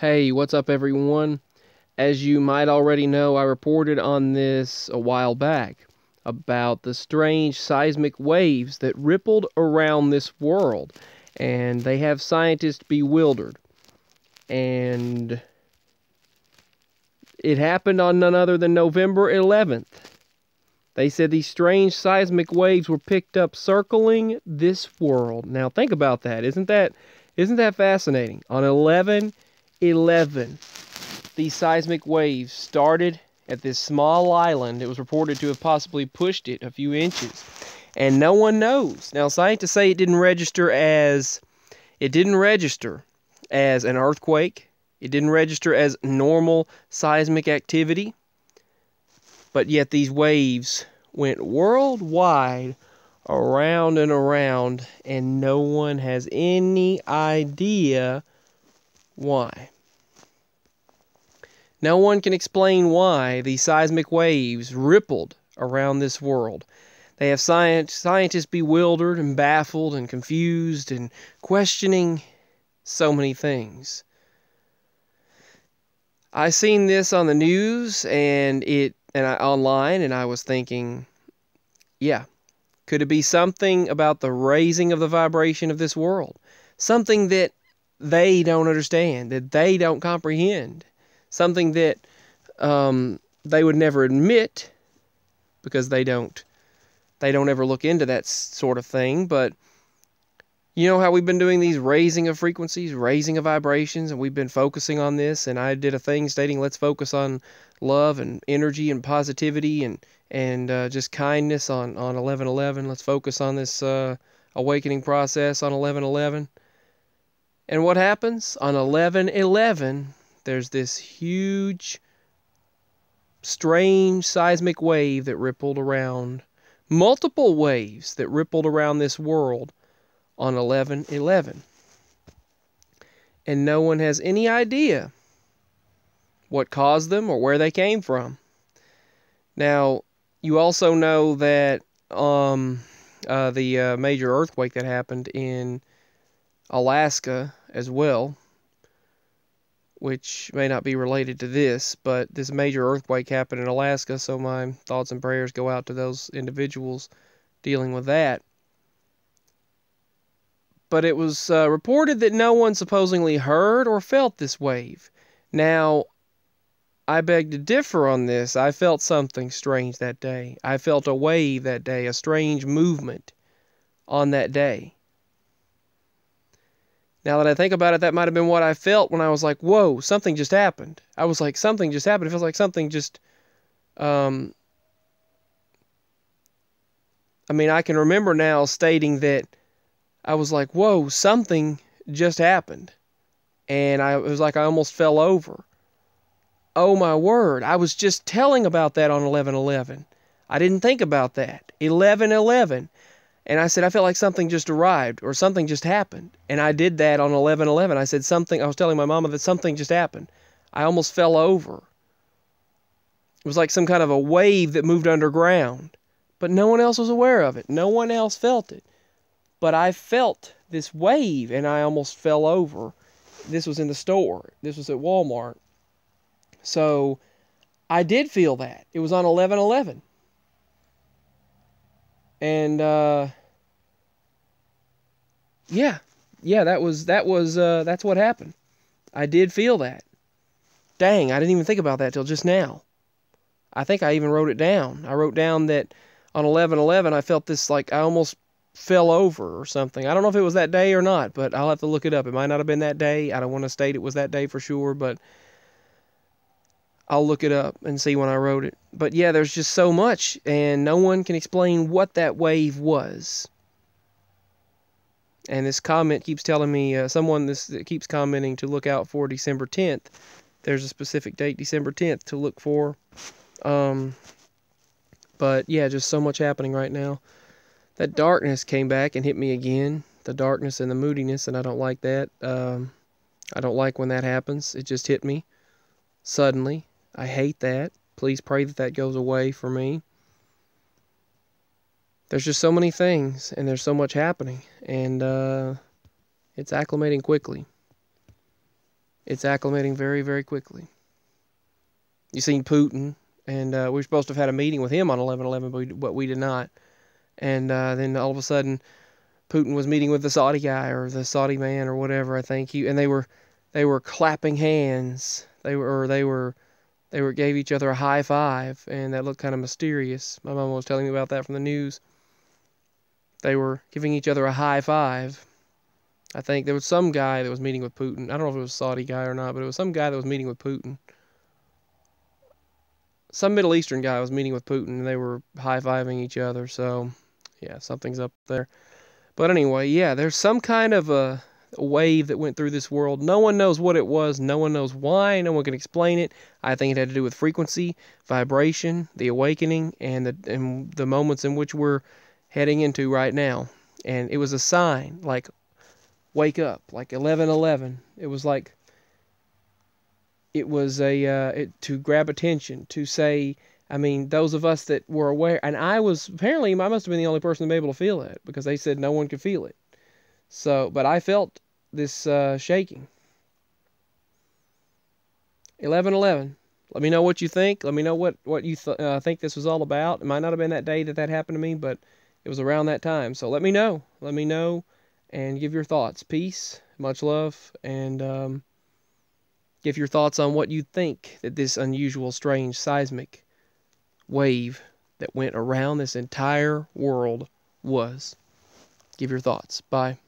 Hey, what's up, everyone? As you might already know, I reported on this a while back about the strange seismic waves that rippled around this world, and they have scientists bewildered. And it happened on none other than November 11th. They said these strange seismic waves were picked up circling this world. Now think about that. Isn't that fascinating? On 11/11, these seismic waves started at this small island. It was reported to have possibly pushed it a few inches, and no one knows. Now scientists say it didn't register as an earthquake. It didn't register as normal seismic activity. But yet these waves went worldwide, around and around, and no one has any idea why. No one can explain why these seismic waves rippled around this world. They have scientists bewildered and baffled and confused and questioning so many things. I seen this on the news online, and I was thinking, yeah, could it be something about the raising of the vibration of this world? Something that they don't understand, that they don't comprehend. Something that they would never admit because they don't ever look into that sort of thing. But you know how we've been doing these raising of frequencies, raising of vibrations, and we've been focusing on this. And I did a thing stating, let's focus on love and energy and positivity and just kindness on 11/11. Let's focus on this awakening process on 11/11. And what happens? On 11/11, there's this huge, strange seismic wave that rippled around. Multiple waves that rippled around this world on 11/11. And no one has any idea what caused them or where they came from. Now, you also know that the major earthquake that happened in Alaska as well, which may not be related to this, but this major earthquake happened in Alaska, so my thoughts and prayers go out to those individuals dealing with that. But it was reported that no one supposedly heard or felt this wave. Now, I beg to differ on this. I felt something strange that day. I felt a wave that day, a strange movement on that day. Now that I think about it, that might have been what I felt when I was like, whoa, something just happened. I was like, something just happened. It feels like something just... I can remember now stating that I was like, whoa, something just happened. And it was like I almost fell over. Oh my word, I was just telling about that on 11/11. I didn't think about that. 11/11. And I said, I felt like something just arrived or something just happened. And I did that on 11/11. I said I was telling my mama that something just happened. I almost fell over. It was like some kind of a wave that moved underground. But no one else was aware of it. No one else felt it. But I felt this wave, and I almost fell over. This was in the store. This was at Walmart. So I did feel that. It was on 11/11. And that's what happened. I did feel that. Dang, I didn't even think about that till just now. I think I even wrote it down. I wrote down that on 11/11 I felt this, like I almost fell over or something. I don't know if it was that day or not, but I'll have to look it up. It might not have been that day. I don't want to state it was that day for sure, but I'll look it up and see when I wrote it. But yeah, there's just so much, and no one can explain what that wave was. And this comment keeps telling me, keeps commenting to look out for December 10th. There's a specific date, December 10th, to look for. But yeah, just so much happening right now. That darkness came back and hit me again. The darkness and the moodiness, and I don't like that. I don't like when that happens. It just hit me suddenly. I hate that. Please pray that that goes away for me. There's just so many things, and there's so much happening, and it's acclimating quickly. It's acclimating very, very quickly. You seen Putin, and we were supposed to have had a meeting with him on 11/11, but we did not. And then all of a sudden, Putin was meeting with the Saudi guy or the Saudi man or whatever. I think and they were clapping hands. They gave each other a high five, and that looked kind of mysterious. My mom was telling me about that from the news. They were giving each other a high five. I think there was some guy that was meeting with Putin. I don't know if it was a Saudi guy or not, but it was some guy that was meeting with Putin. Some Middle Eastern guy was meeting with Putin, and they were high-fiving each other. So, yeah, something's up there. But anyway, yeah, there's some kind of a wave that went through this world. No one knows what it was. No one knows why. No one can explain it. I think it had to do with frequency, vibration, the awakening, and the moments in which we're heading into right now. And it was a sign, like, wake up, like 11/11. It was like, it was to grab attention, to say, I mean, those of us that were aware, and I must have been the only person to be able to feel it, because they said no one could feel it. So, but I felt this shaking. 11/11. Let me know what you think. Let me know what you think this was all about. It might not have been that day that happened to me, but it was around that time. So let me know. Let me know and give your thoughts. Peace, much love, and give your thoughts on what you think that this unusual, strange, seismic wave that went around this entire world was. Give your thoughts. Bye.